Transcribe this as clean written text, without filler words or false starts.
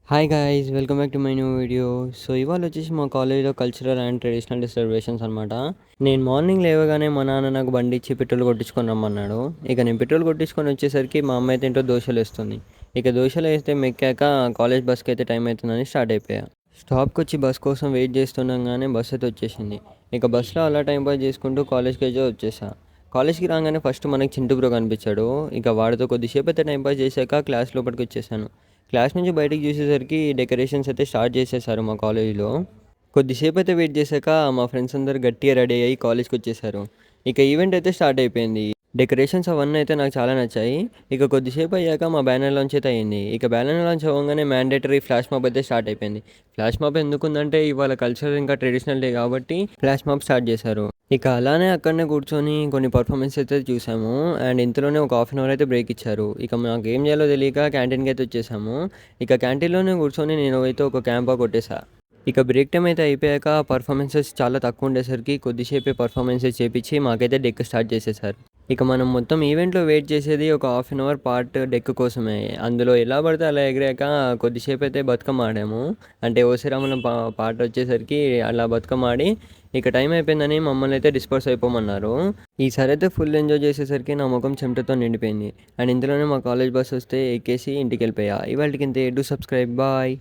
Hi guys! Welcome back to my new video. ఇవాళ వచ్చేసి మా కాలేజ్‌లో cultural and traditional day celebrations అనమాట. నేను మార్నింగ్ లేవగానే మా నాన్న నాకు బండి ఇచ్చి పెట్రోల్ కొట్టించుకొని రమ్మన్నాడు. నేను పెట్రోల్ కొట్టించుకొని వచ్చేసరికి మా అమ్మ అయితే ఇంట్లో దోశలేస్తుంది. దోశలేస్తే మెక్కాక కాలేజ్ బస్‌కి అయితే టైం అవుతుందని స్టార్ట్ అయిపోయా. స్టాప్‌కొచ్చి బస్ కోసం వెయిట్ చేస్తుండగానే బస్ అయితే వచ్చేసింది. బస్‌లో అలా టైం పాస్ చేసుకుంటూ కాలేజ్‌కి అయితే వచ్చేసా. కాలేజ్‌కి రాగానే ఫస్ట్ మనకి చింటూ బ్రో కనిపించాడు. వాడితో కొద్దిసేపు అయితే టైం పాస్ చేశాక క్లాస్ లోపలికి వచ్చేసాను. క్లాస్ నుంచి బయటికి చూసేసరికి డెకరేషన్స్ అయితే స్టార్ట్ చేసేసారు మా కాలేజీలో. కొద్దిసేపు అయితే వెయిట్ చేశాక మా ఫ్రెండ్స్ అందరూ గట్టిగా రెడీ అయ్యి కాలేజ్కి వచ్చేసారు. ఈవెంట్ అయితే స్టార్ట్ అయిపోయింది. డెకరేషన్స్ అవన్నీ అయితే నాకు చాలా నచ్చాయి. కొద్దిసేపు అయ్యాక మా బ్యానర్ లాంచ్ అయితే అయింది. బ్యానర్ లాంచ్ అవ్వగానే మ్యాండేటరీ ఫ్లాష్ మాబ్ అయితే స్టార్ట్ అయిపోయింది. ఫ్లాష్ మాబ్ ఎందుకుందంటే ఇవాళ కల్చరల్ ఇంకా ట్రెడిషనల్ డే కాబట్టి ఫ్లాష్ మాబ్ స్టార్ట్ చేశారు. అలానే అక్కడనే కూర్చొని కొన్ని పర్ఫార్మెన్స్ అయితే చూసాము. అండ్ ఇంతలోనే ఒక హాఫ్ అన్ అవర్ అయితే బ్రేక్ ఇచ్చారు. మాకు ఏం చేయాలో తెలియక క్యాంటీన్కి అయితే వచ్చేసాము. క్యాంటీన్లోనే కూర్చొని నేను అయితే ఒక క్యాంపా కొట్టేసా. బ్రేక్ టైం అయితే అయిపోయాక పర్ఫార్మెన్సెస్ చాలా తక్కువ ఉండేసరికి కొద్దిసేపే పర్ఫార్మెన్సెస్ చేపించి మాకైతే డెక్ స్టార్ట్ చేసేసారు. మనం మొత్తం ఈవెంట్‌లో వెయిట్ చేసేది ఒక half an hour part deck కోసమే. అందులో ఎలా పడితే అలా ఎగిరాక కొద్దిసేపు అయితే బతుకమ్మ ఆడాము. ఓసిరామలం పాట వచ్చేసరికి అలా బతుకమ్మ ఆడి టైం అయిపోయిందని మమ్మల్ని అయితే డిస్పర్స్ అయిపోమన్నారు. ఈసారి అయితే ఫుల్ ఎంజాయ్ చేసేసరికి నా ముఖం చెమటతో నిండిపోయింది. ఇందులోనే మా కాలేజ్ బస్ వస్తే ఎక్కేసి ఇంటికి వెళ్ళిపోయా. ఇవాళకి ఇంతే. Do subscribe. బాయ్.